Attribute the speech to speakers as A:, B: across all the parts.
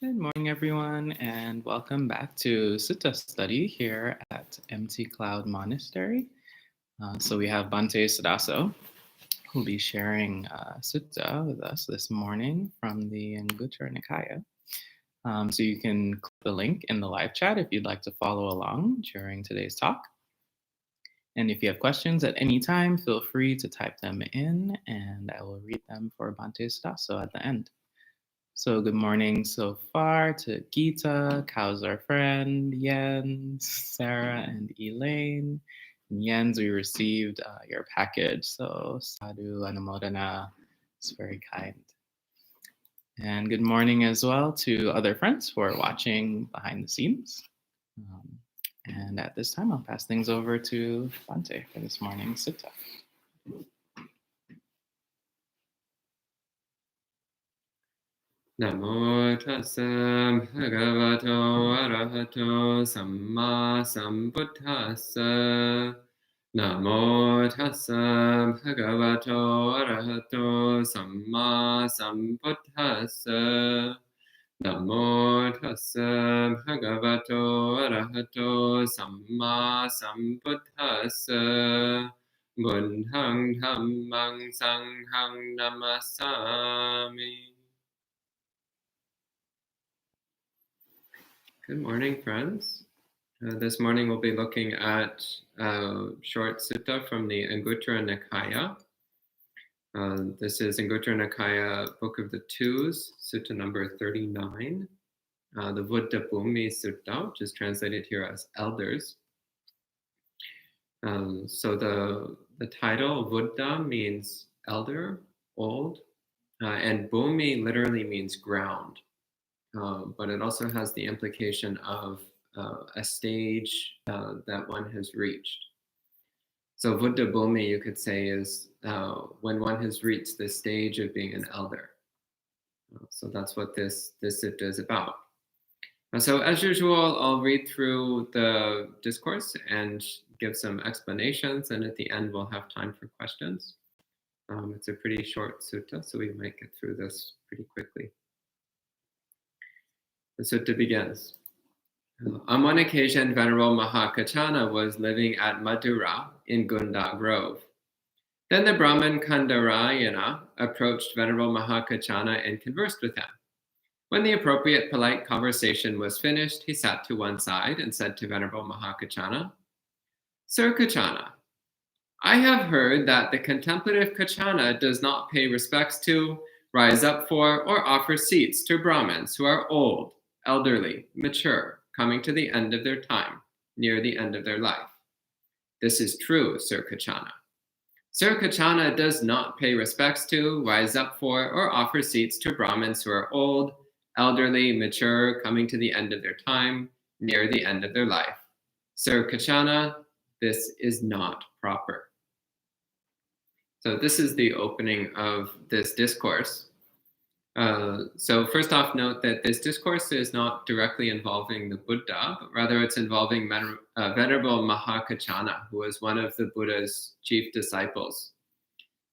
A: Good morning, everyone, and welcome back to Sutta study here at MT Cloud Monastery. So we have Bhante Suddhaso, who will be sharing Sutta with us this morning from the Anguttara Nikaya. So you can click the link in the live chat if you'd like to follow along during today's talk. And if you have questions at any time, feel free to type them in, and I will read them for Bhante Suddhaso at the end. So good morning so far to Gita, Kao's our friend, Jens, Sarah, and Elaine. And Jens, we received your package, so sadhu anumodana. It's very kind. And good morning as well to other friends who are watching behind the scenes. And at this time, I'll pass things over to Bhante for this morning's sutta.
B: Namo tassa bhagavato arahato samma sambuddhassa. Namo tassa bhagavato arahato samma sambuddhassa. Namo tassa bhagavato arahato samma sambuddhassa. Buddhang dhammang sanghang namasami. Good morning, friends. This morning we'll be looking at a short sutta from the Anguttara Nikaya. This is Anguttara Nikaya, Book of the Twos, Sutta number 39, the Buddha Bhumi Sutta, which is translated here as Elders. So the title, Buddha, means elder, old, and Bhumi literally means ground. But it also has the implication of a stage that one has reached. So Buddha Bhumi, you could say, is when one has reached the stage of being an elder. So that's what this sutta is about. So as usual, I'll read through the discourse and give some explanations, and at the end we'll have time for questions. It's a pretty short sutta, so we might get through this pretty quickly. The sutta begins. On one occasion, Venerable Mahakachana was living at Madura in Gunda Grove. Then the Brahmin Kandarayana approached Venerable Mahakachana and conversed with him. When the appropriate polite conversation was finished, he sat to one side and said to Venerable Mahakachana, Sir Kachana, I have heard that the contemplative Kachana does not pay respects to, rise up for, or offer seats to Brahmins who are old, elderly, mature, coming to the end of their time, near the end of their life. This is true, Sir Kachana. Sir Kachana does not pay respects to, rise up for, or offer seats to Brahmins who are old, elderly, mature, coming to the end of their time, near the end of their life. Sir Kachana, this is not proper. So this is the opening of this discourse. So first off, note that this discourse is not directly involving the Buddha, but rather it's involving Venerable Mahakachana, who was one of the Buddha's chief disciples.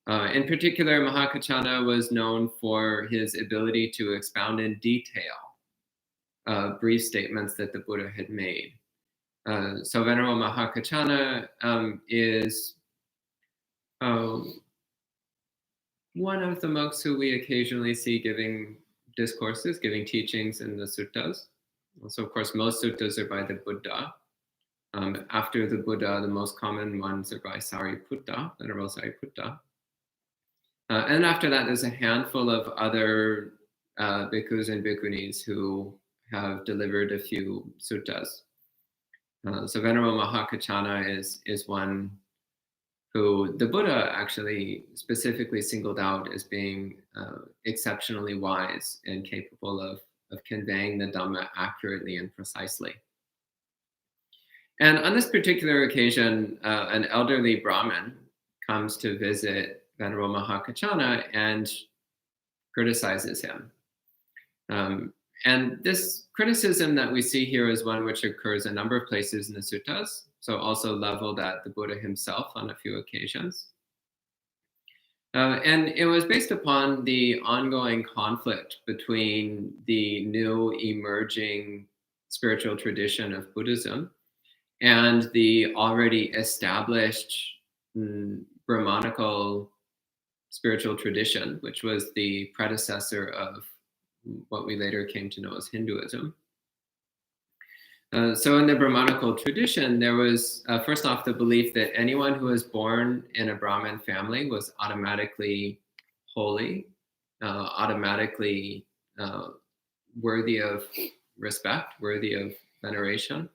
B: In particular, Mahakachana was known for his ability to expound in detail brief statements that the Buddha had made. So Venerable Mahakachana is one of the monks who we occasionally see giving discourses, giving teachings in the suttas. Also, of course, most suttas are by the Buddha. After the Buddha, the most common ones are by Sariputta, Venerable Sariputta. And after that, there's a handful of other bhikkhus and bhikkhunis who have delivered a few suttas. So Venerable Mahakachana is one who the Buddha actually specifically singled out as being exceptionally wise and capable of conveying the Dhamma accurately and precisely. And on this particular occasion, an elderly Brahmin comes to visit Venerable Mahakachana and criticizes him. And this criticism that we see here is one which occurs a number of places in the suttas, so also leveled at the Buddha himself on a few occasions. And it was based upon the ongoing conflict between the new emerging spiritual tradition of Buddhism and the already established Brahmanical spiritual tradition, which was the predecessor of what we later came to know as Hinduism. So in the Brahmanical tradition, there was, first off, the belief that anyone who was born in a Brahmin family was automatically holy, automatically worthy of respect, worthy of veneration.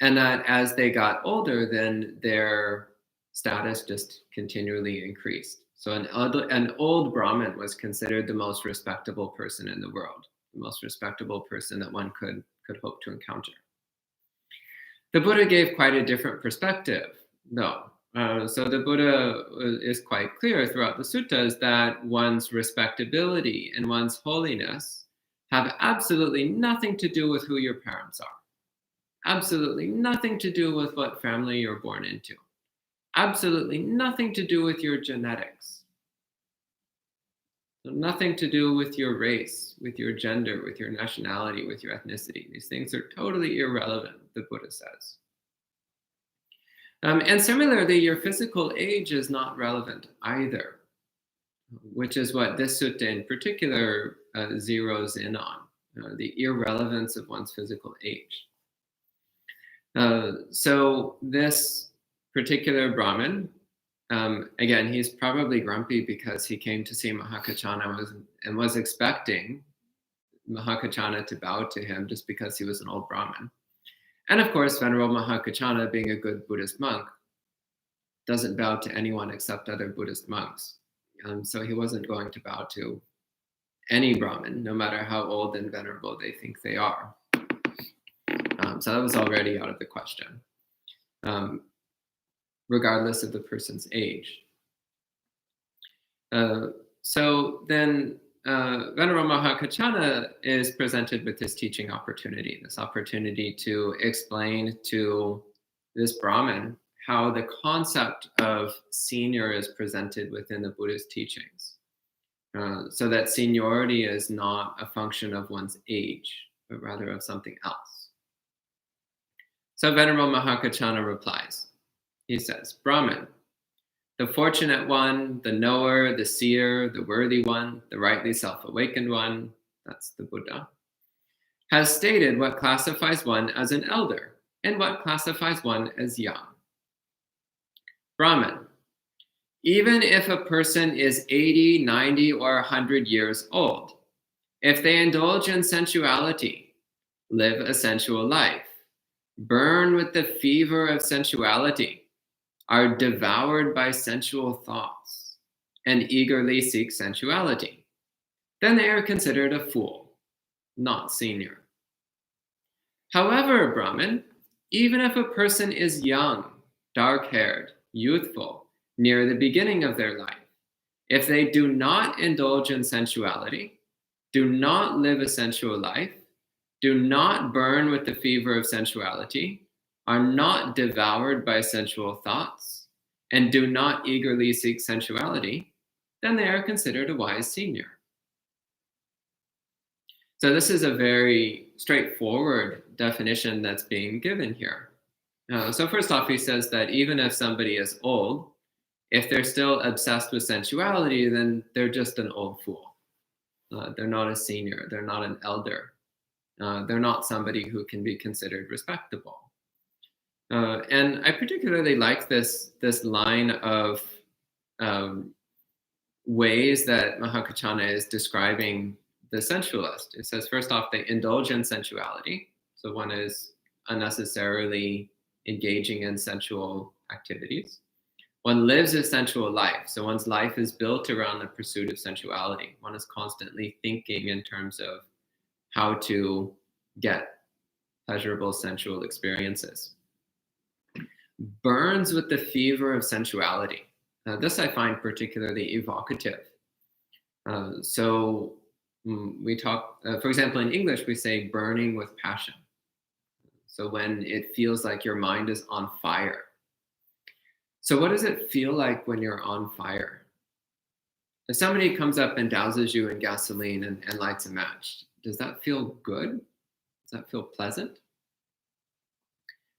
B: And that as they got older, then their status just continually increased. So an old Brahmin was considered the most respectable person in the world, the most respectable person that one could hope to encounter. The Buddha gave quite a different perspective, though. So the Buddha is quite clear throughout the suttas that one's respectability and one's holiness have absolutely nothing to do with who your parents are. Absolutely nothing to do with what family you're born into. Absolutely nothing to do with your genetics. So nothing to do with your race, with your gender, with your nationality, with your ethnicity. These things are totally irrelevant, the Buddha says. And similarly, your physical age is not relevant either, which is what this sutta in particular zeroes in on, the irrelevance of one's physical age. So this particular Brahmin, again, he's probably grumpy because he came to see Mahakachana and was expecting Mahakachana to bow to him just because he was an old Brahmin. And of course, Venerable Mahakachana, being a good Buddhist monk, doesn't bow to anyone except other Buddhist monks. So he wasn't going to bow to any Brahmin, no matter how old and venerable they think they are. So that was already out of the question, regardless of the person's age. So then Venerable Mahakachana is presented with this teaching opportunity, this opportunity to explain to this Brahmin how the concept of senior is presented within the Buddhist teachings. So that seniority is not a function of one's age, but rather of something else. So Venerable Mahakachana replies. He says, Brahmin, the fortunate one, the knower, the seer, the worthy one, the rightly self-awakened one, that's the Buddha, has stated what classifies one as an elder and what classifies one as young. Brahmin, even if a person is 80, 90, or 100 years old, if they indulge in sensuality, live a sensual life, burn with the fever of sensuality, are devoured by sensual thoughts, and eagerly seek sensuality, then they are considered a fool, not senior. However, Brahmin, even if a person is young, dark-haired, youthful, near the beginning of their life, if they do not indulge in sensuality, do not live a sensual life, do not burn with the fever of sensuality, are not devoured by sensual thoughts, and do not eagerly seek sensuality, then they are considered a wise senior. So this is a very straightforward definition that's being given here. So first off, he says that even if somebody is old, if they're still obsessed with sensuality, then they're just an old fool. They're not a senior, they're not an elder. They're not somebody who can be considered respectable. And I particularly like this line of ways that Mahakachana is describing the sensualist. It says, first off, they indulge in sensuality. So one is unnecessarily engaging in sensual activities. One lives a sensual life. So one's life is built around the pursuit of sensuality. One is constantly thinking in terms of how to get pleasurable sensual experiences. Burns with the fever of sensuality. This I find particularly evocative. So we talk, for example, in English, we say burning with passion. So when it feels like your mind is on fire. So what does it feel like when you're on fire? If somebody comes up and douses you in gasoline and lights a match, does that feel good? Does that feel pleasant?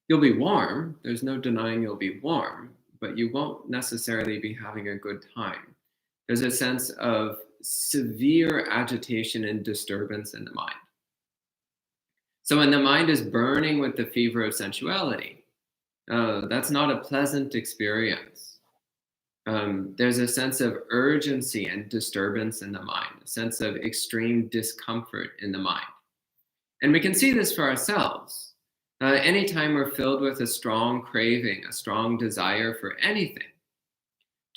B: You'll be warm. There's no denying you'll be warm, but you won't necessarily be having a good time. There's a sense of severe agitation and disturbance in the mind. So when the mind is burning with the fever of sensuality, that's not a pleasant experience. There's a sense of urgency and disturbance in the mind, a sense of extreme discomfort in the mind. And we can see this for ourselves. Anytime we're filled with a strong craving, a strong desire for anything,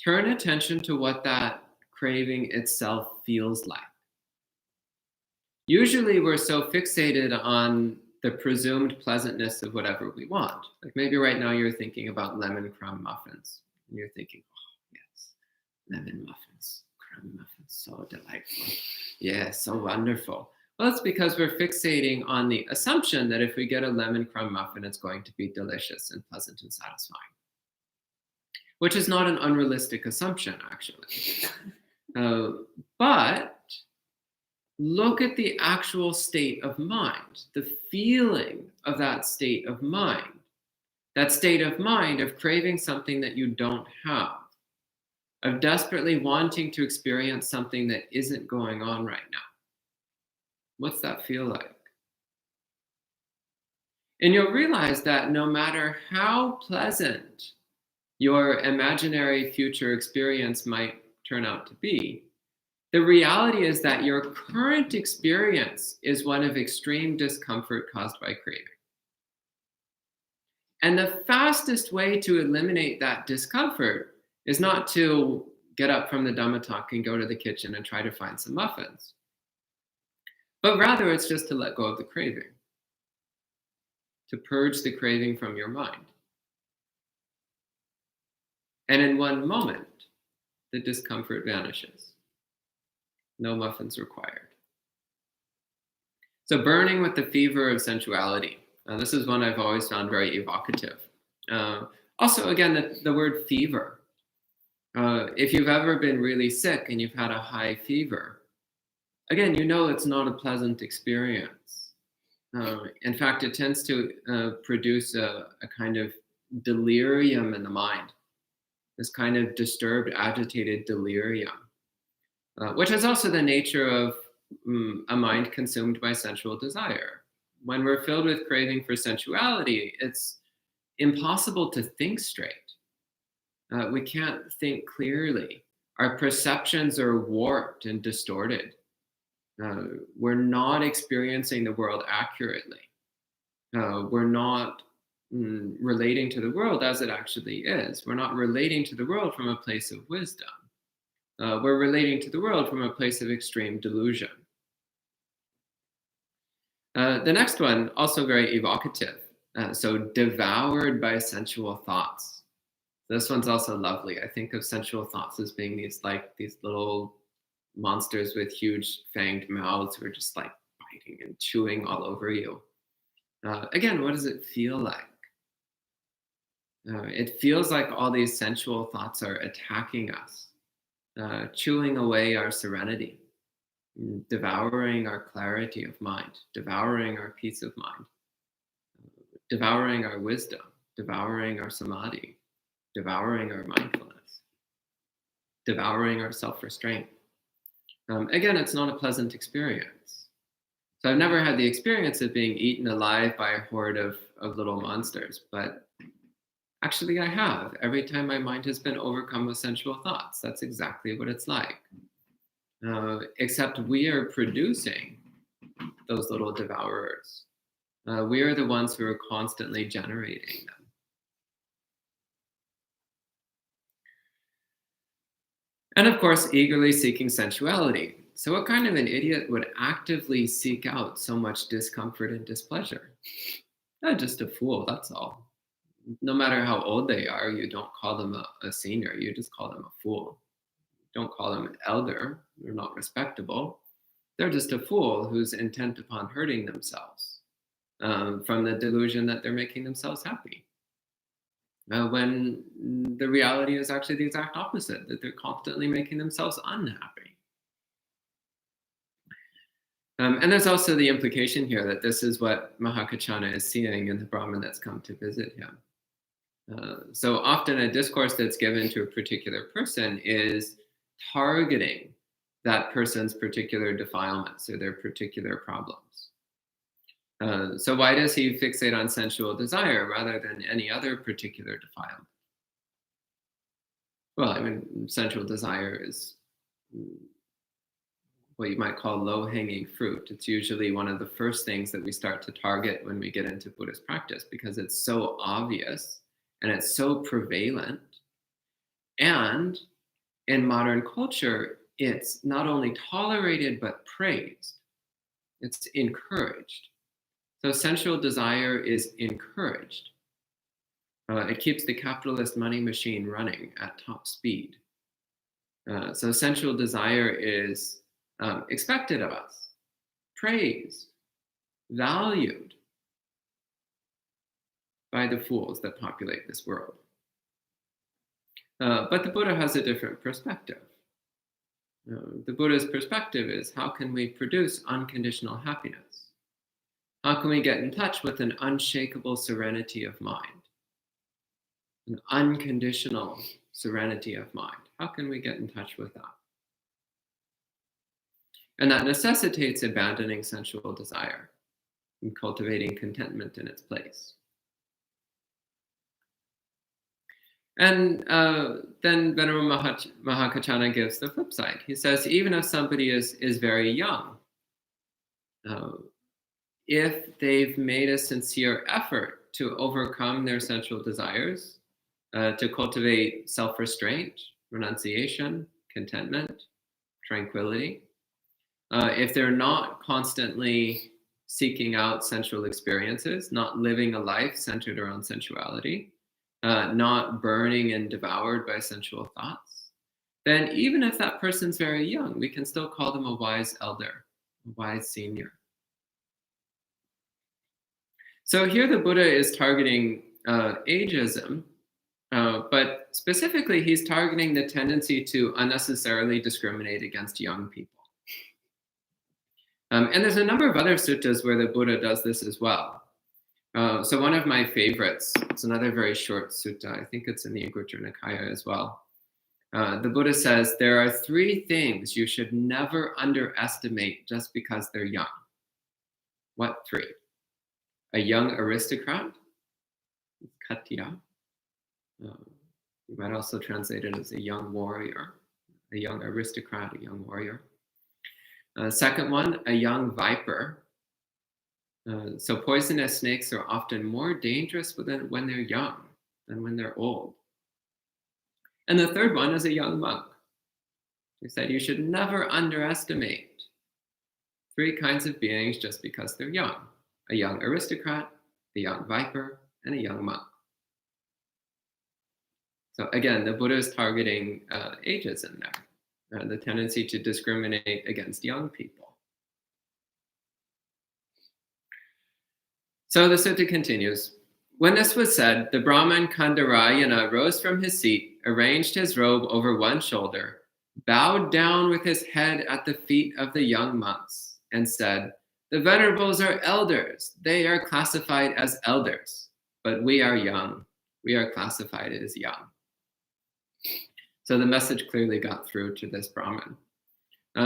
B: turn attention to what that craving itself feels like. Usually we're so fixated on the presumed pleasantness of whatever we want. Like maybe right now you're thinking about lemon crumb muffins. And you're thinking, oh yes, lemon muffins, crumb muffins, so delightful. Yeah, so wonderful. Well, it's because we're fixating on the assumption that if we get a lemon crumb muffin, it's going to be delicious and pleasant and satisfying, which is not an unrealistic assumption, actually. But look at the actual state of mind, the feeling of that state of mind of craving something that you don't have, of desperately wanting to experience something that isn't going on right now. What's that feel like? And you'll realize that no matter how pleasant your imaginary future experience might turn out to be, the reality is that your current experience is one of extreme discomfort caused by craving. And the fastest way to eliminate that discomfort is not to get up from the Dhammatak and go to the kitchen and try to find some muffins. But rather, it's just to let go of the craving, to purge the craving from your mind. And in one moment, the discomfort vanishes. No muffins required. So burning with the fever of sensuality. This is one I've always found very evocative. Also, again, the word fever. If you've ever been really sick and you've had a high fever, again, you know it's not a pleasant experience. In fact, it tends to produce a kind of delirium in the mind, this kind of disturbed, agitated delirium, which is also the nature of a mind consumed by sensual desire. When we're filled with craving for sensuality, it's impossible to think straight. We can't think clearly. Our perceptions are warped and distorted. We're not experiencing the world accurately. We're not relating to the world as it actually is. We're not relating to the world from a place of wisdom. We're relating to the world from a place of extreme delusion. The next one, also very evocative. So devoured by sensual thoughts. This one's also lovely. I think of sensual thoughts as being these little monsters with huge fanged mouths who are just like biting and chewing all over you. Again, what does it feel like? It feels like all these sensual thoughts are attacking us, chewing away our serenity, devouring our clarity of mind, devouring our peace of mind, devouring our wisdom, devouring our samadhi, devouring our mindfulness, devouring our self-restraint. Again, it's not a pleasant experience. So I've never had the experience of being eaten alive by a horde of little monsters, but actually I have. Every time my mind has been overcome with sensual thoughts, that's exactly what it's like. Except we are producing those little devourers. We are the ones who are constantly generating them. And of course, eagerly seeking sensuality. So what kind of an idiot would actively seek out so much discomfort and displeasure? Just a fool, that's all. No matter how old they are, you don't call them a senior, you just call them a fool. Don't call them an elder, they're not respectable. They're just a fool who's intent upon hurting themselves from the delusion that they're making themselves happy. when the reality is actually the exact opposite, that they're constantly making themselves unhappy. And there's also the implication here that this is what Mahakachana is seeing in the Brahmin that's come to visit him. So often a discourse that's given to a particular person is targeting that person's particular defilements or their particular problems. So why does he fixate on sensual desire rather than any other particular defilement? Well, I mean, sensual desire is what you might call low-hanging fruit. It's usually one of the first things that we start to target when we get into Buddhist practice because it's so obvious and it's so prevalent. And in modern culture, it's not only tolerated but praised. It's encouraged. So sensual desire is encouraged. It keeps the capitalist money machine running at top speed. So sensual desire is expected of us, praised, valued by the fools that populate this world. But the Buddha has a different perspective. The Buddha's perspective is, how can we produce unconditional happiness? How can we get in touch with an unshakable serenity of mind? An unconditional serenity of mind. How can we get in touch with that? And that necessitates abandoning sensual desire and cultivating contentment in its place. And then Venerable Mahakachana gives the flip side. He says, even if somebody is very young, if they've made a sincere effort to overcome their sensual desires, to cultivate self-restraint, renunciation, contentment, tranquility, if they're not constantly seeking out sensual experiences, not living a life centered around sensuality, not burning and devoured by sensual thoughts, then even if that person's very young, we can still call them a wise elder, a wise senior. So here the Buddha is targeting ageism, but specifically he's targeting the tendency to unnecessarily discriminate against young people. And there's a number of other suttas where the Buddha does this as well. So one of my favorites, it's another very short sutta, I think it's in the Anguttara Nikaya as well. The Buddha says, there are 3 things you should never underestimate just because they're young. What 3? A young aristocrat, Katiya. You might also translate it as a young warrior, a young aristocrat, a young warrior. Second one, a young viper. So poisonous snakes are often more dangerous when they're young than when they're old. And the third one is a young monk. He said you should never underestimate 3 kinds of beings just because they're young. A young aristocrat, a young viper, and a young monk. So again, the Buddha is targeting ageism there, the tendency to discriminate against young people. So the sutta continues. When this was said, the Brahmin Kandarayana rose from his seat, arranged his robe over one shoulder, bowed down with his head at the feet of the young monks, and said, the venerables are elders. They are classified as elders, but we are young. We are classified as young. So the message clearly got through to this Brahmin.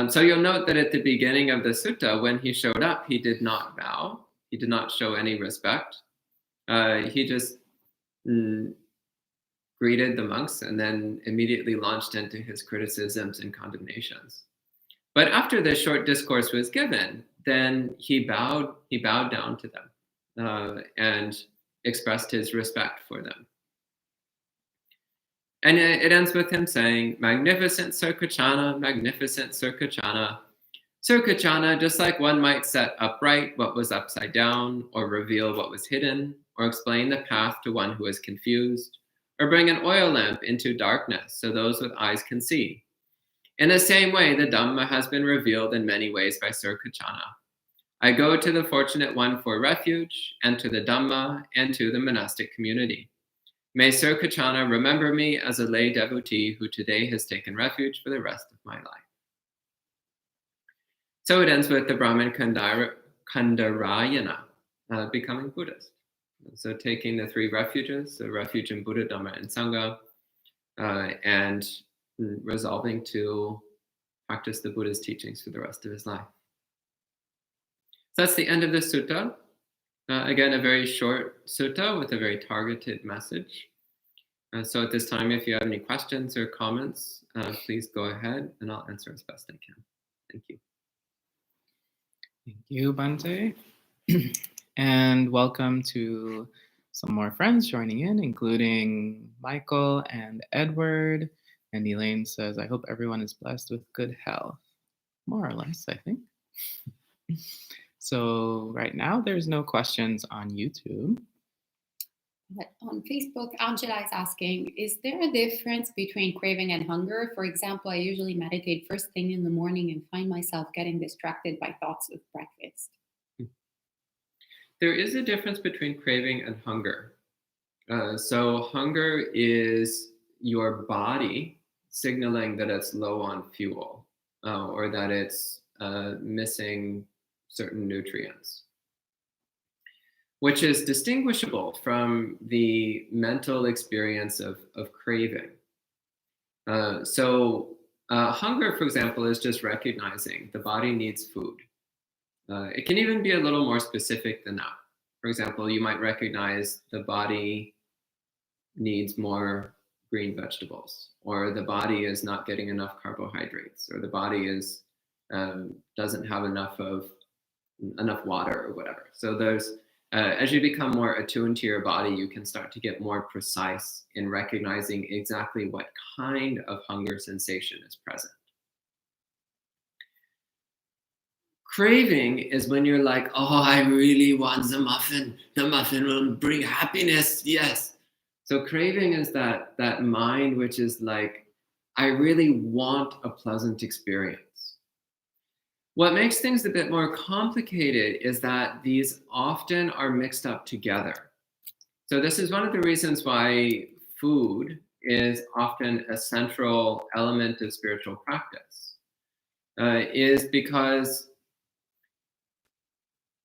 B: So you'll note that at the beginning of the sutta, when he showed up, he did not bow. He did not show any respect. He just greeted the monks and then immediately launched into his criticisms and condemnations. But after the short discourse was given, then he bowed down to them and expressed his respect for them. And it ends with him saying, magnificent Sarkachana, magnificent Sarkachana. Sarkachana, just like one might set upright what was upside down, or reveal what was hidden, or explain the path to one who is confused, or bring an oil lamp into darkness so those with eyes can see. In the same way, the Dhamma has been revealed in many ways by Sarkachana. I go to the fortunate one for refuge, and to the Dhamma, and to the monastic community. May Sir Kachana remember me as a lay devotee who today has taken refuge for the rest of my life. So it ends with the Brahmin Kandarayana becoming Buddhist. So taking the three refuges, the refuge in Buddha, Dhamma, and Sangha, and resolving to practice the Buddha's teachings for the rest of his life. So that's the end of this sutta. Again, a very short sutta with a very targeted message. So at this time, if you have any questions or comments, please go ahead and I'll answer as best I can. Thank you.
A: Thank you, Bhante. And welcome to some more friends joining in, including Michael and Edward. And Elaine says, I hope everyone is blessed with good health. More or less, I think. So right now, there's no questions on YouTube.
C: But on Facebook, Angela is asking, is there a difference between craving and hunger? For example, I usually meditate first thing in the morning and find myself getting distracted by thoughts of breakfast.
B: There is a difference between craving and hunger. So hunger is your body signaling that it's low on fuel or that it's missing certain nutrients, which is distinguishable from the mental experience of craving. So hunger, for example, is just recognizing the body needs food. It can even be a little more specific than that. For example, you might recognize the body needs more green vegetables, or the body is not getting enough carbohydrates, or the body is doesn't have enough water or whatever. So there's as you become more attuned to your body, you can start to get more precise in recognizing exactly what kind of hunger sensation is present. Craving is when you're like, oh, I really want the muffin. The muffin will bring happiness. Yes. So craving is that mind which is like, I really want a pleasant experience. What makes things a bit more complicated is that these often are mixed up together. So this is one of the reasons why food is often a central element of spiritual practice, is because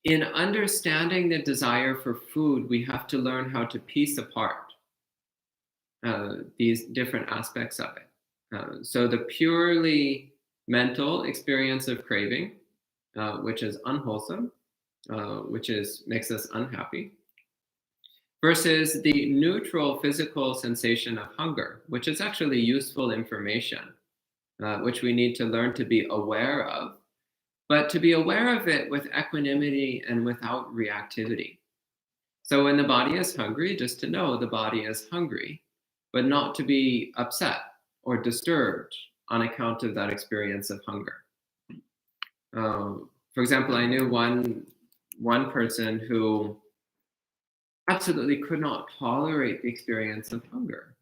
B: in understanding the desire for food, we have to learn how to piece apart these different aspects of it. So the purely mental experience of craving, which is unwholesome, which makes us unhappy, versus the neutral physical sensation of hunger, which is actually useful information, which we need to learn to be aware of, but to be aware of it with equanimity and without reactivity. So when the body is hungry, just to know the body is hungry, but not to be upset or disturbed on account of that experience of hunger. For example, I knew one person who absolutely could not tolerate the experience of hunger.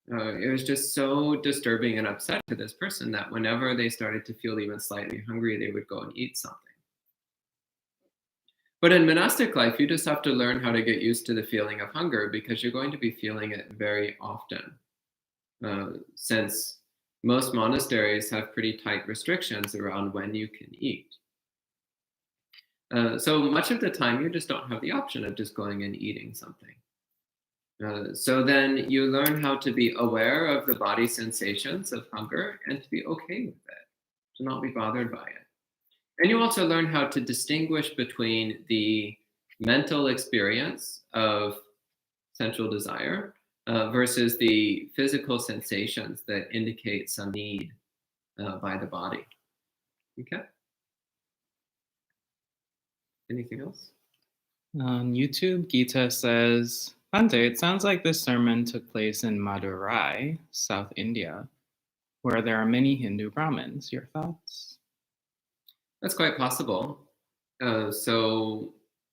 B: It was just so disturbing and upset to this person that whenever they started to feel even slightly hungry, they would go and eat something. But in monastic life, you just have to learn how to get used to the feeling of hunger because you're going to be feeling it very often. Since most monasteries have pretty tight restrictions around when you can eat. So much of the time, you just don't have the option of just going and eating something. So then you learn how to be aware of the body sensations of hunger and to be okay with it, to not be bothered by it. And you also learn how to distinguish between the mental experience of sensual desire versus the physical sensations that indicate some need by the body. Okay? Anything else?
A: On YouTube, Gita says, Bhante, it sounds like this sermon took place in Madurai, South India, where there are many Hindu Brahmins. Your thoughts?
B: That's quite possible.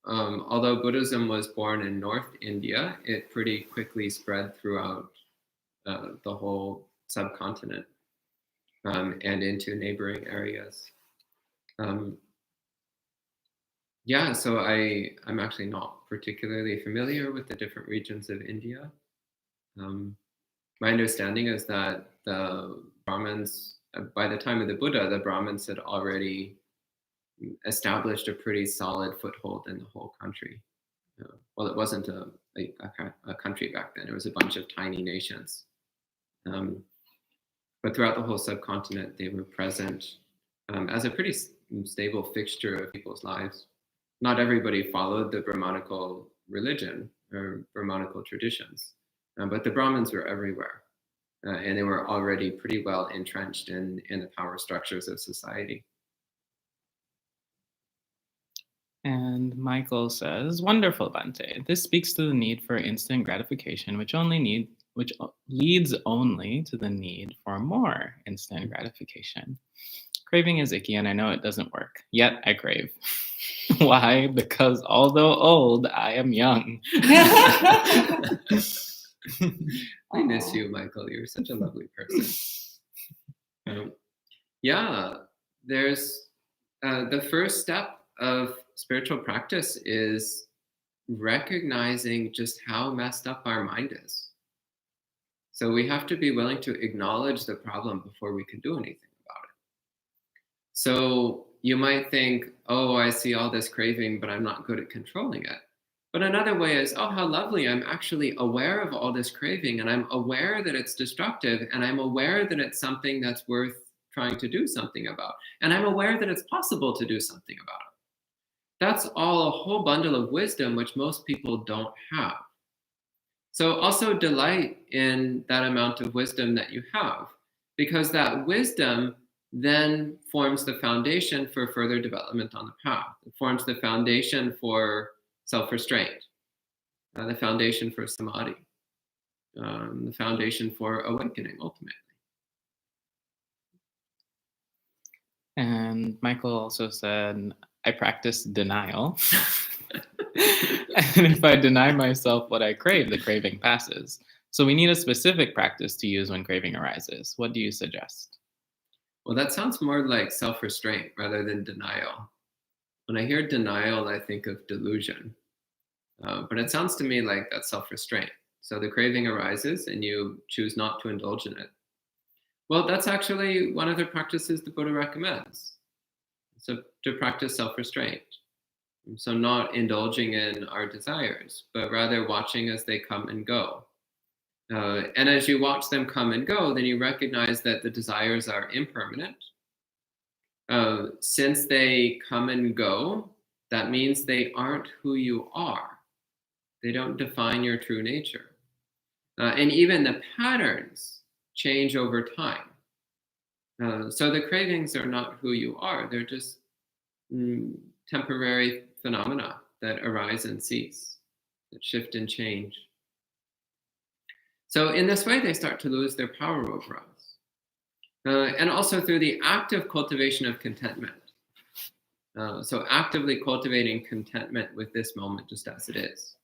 B: Although Buddhism was born in North India, it pretty quickly spread throughout the whole subcontinent and into neighboring areas. So I'm actually not particularly familiar with the different regions of India. My understanding is that the Brahmins, by the time of the Buddha, the Brahmins had already established a pretty solid foothold in the whole country. Well, it wasn't a country back then. It was a bunch of tiny nations. But throughout the whole subcontinent, they were present as a pretty stable fixture of people's lives. Not everybody followed the Brahmanical religion or Brahmanical traditions, but the Brahmins were everywhere. And they were already pretty well entrenched in the power structures of society.
A: And Michael says, "Wonderful, Bhante. This speaks to the need for instant gratification, which leads only to the need for more instant gratification. Craving is icky, and I know it doesn't work. Yet I crave. Why? Because although old, I am young."
B: I miss you, Michael. You're such a lovely person. Yeah, there's the first step of spiritual practice is recognizing just how messed up our mind is. So we have to be willing to acknowledge the problem before we can do anything about it. So you might think, oh, I see all this craving, but I'm not good at controlling it. But another way is, oh, how lovely, I'm actually aware of all this craving, and I'm aware that it's destructive, and I'm aware that it's something that's worth trying to do something about. And I'm aware that it's possible to do something about it. That's all a whole bundle of wisdom, which most people don't have. So also delight in that amount of wisdom that you have, because that wisdom then forms the foundation for further development on the path. It forms the foundation for self-restraint, the foundation for samadhi, the foundation for awakening ultimately.
A: And Michael also said, "I practice denial. And if I deny myself what I crave, the craving passes. So we need a specific practice to use when craving arises. What do you suggest?"
B: Well, that sounds more like self-restraint rather than denial. When I hear denial, I think of delusion. But it sounds to me like that's self-restraint. So the craving arises and you choose not to indulge in it. Well, that's actually one of the practices the Buddha recommends. So to practice self-restraint. So not indulging in our desires, but rather watching as they come and go. And as you watch them come and go, then you recognize that the desires are impermanent. Since they come and go, that means they aren't who you are. They don't define your true nature. And even the patterns change over time. So the cravings are not who you are. They're just temporary phenomena that arise and cease, that shift and change. So in this way, they start to lose their power over us. And also through the active cultivation of contentment. So actively cultivating contentment with this moment just as it is.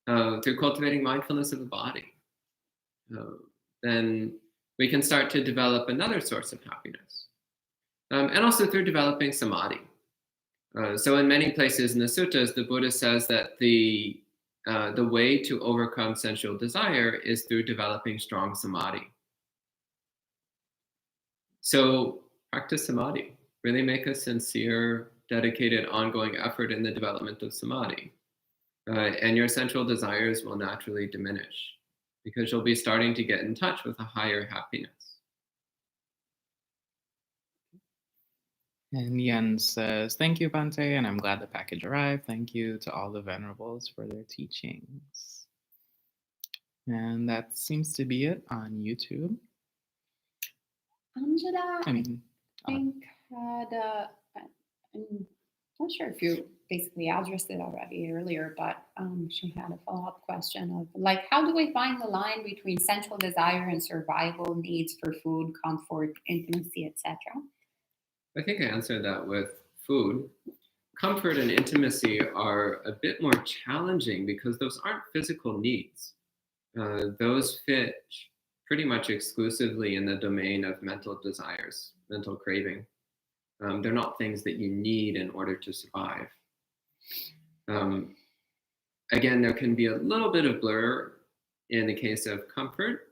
B: Through cultivating mindfulness of the body. Then we can start to develop another source of happiness. And also through developing samadhi. So in many places in the suttas, the Buddha says that the way to overcome sensual desire is through developing strong samadhi. So practice samadhi. Really make a sincere, dedicated, ongoing effort in the development of samadhi. And your sensual desires will naturally diminish because you'll be starting to get in touch with a higher happiness.
A: And Yen says, "Thank you, Bhante, and I'm glad the package arrived. Thank you to all the venerables for their teachings." And that seems to be it on YouTube.
C: Angela,
A: I mean,
C: I think had, I'm not sure if you basically addressed it already earlier, but she had a follow-up question of like, how do we find the line between sensual desire and survival needs for food, comfort, intimacy, etc.?
B: I think I answered that with food. Comfort and intimacy are a bit more challenging because those aren't physical needs. Those fit pretty much exclusively in the domain of mental desires, mental craving. They're not things that you need in order to survive. Again, there can be a little bit of blur in the case of comfort,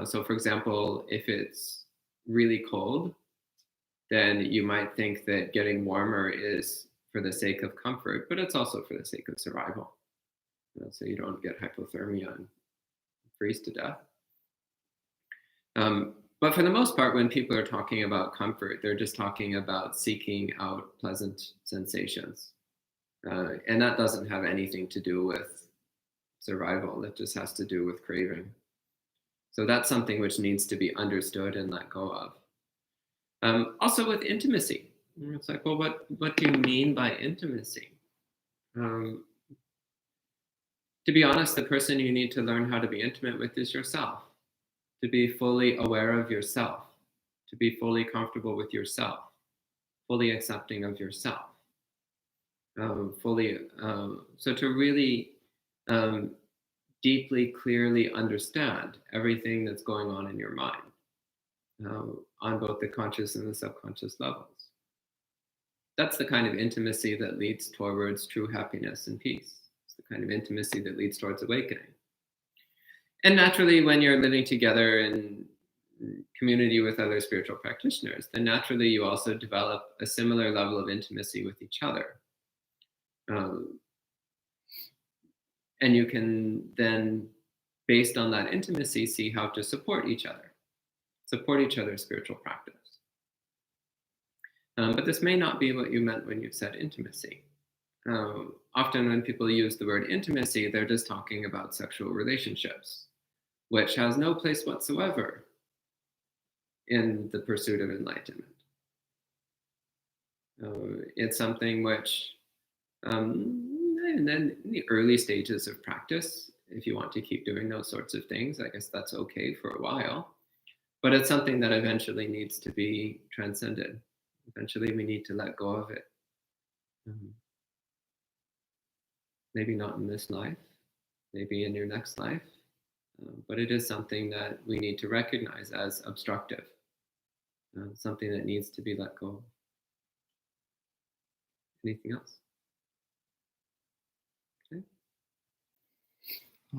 B: so for example, if it's really cold, then you might think that getting warmer is for the sake of comfort, but it's also for the sake of survival. So you don't get hypothermia and freeze to death. But for the most part, when people are talking about comfort, they're just talking about seeking out pleasant sensations. And that doesn't have anything to do with survival. It just has to do with craving. So that's something which needs to be understood and let go of. Also with intimacy. It's like, well, what do you mean by intimacy? To be honest, the person you need to learn how to be intimate with is yourself. To be fully aware of yourself, to be fully comfortable with yourself, fully accepting of yourself, so to really deeply, clearly understand everything that's going on in your mind, on both the conscious and the subconscious levels. That's the kind of intimacy that leads towards true happiness and peace. It's the kind of intimacy that leads towards awakening. And naturally, when you're living together in community with other spiritual practitioners, then naturally you also develop a similar level of intimacy with each other. And you can then, based on that intimacy, see how to support each other's spiritual practice. But this may not be what you meant when you said intimacy. Often when people use the word intimacy, they're just talking about sexual relationships, which has no place whatsoever in the pursuit of enlightenment. It's something which, and then in the early stages of practice, if you want to keep doing those sorts of things, I guess that's okay for a while. But it's something that eventually needs to be transcended. Eventually we need to let go of it. Maybe not in this life, maybe in your next life. But it is something that we need to recognize as obstructive, something that needs to be let go of. Anything else? Okay.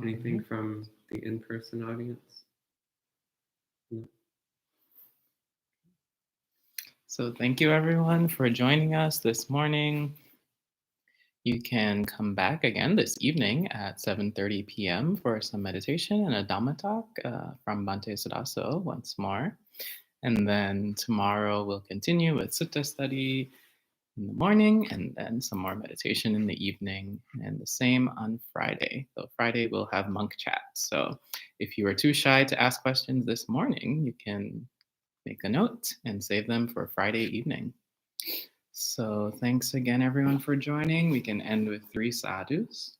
B: Anything from the in-person audience? No.
A: So thank you everyone for joining us this morning. You can come back again this evening at 7:30 p.m. for some meditation and a Dhamma talk from Bhante Suddhaso once more. And then tomorrow we'll continue with Sutta study in the morning and then some more meditation in the evening, and the same on Friday. So Friday we'll have monk chat. So if you are too shy to ask questions this morning, you can make a note and save them for Friday evening. So thanks again, everyone, for joining. We can end with 3 sadhus.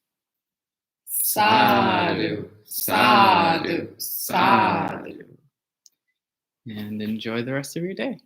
C: Sadhu, sadhu, sadhu.
A: And enjoy the rest of your day.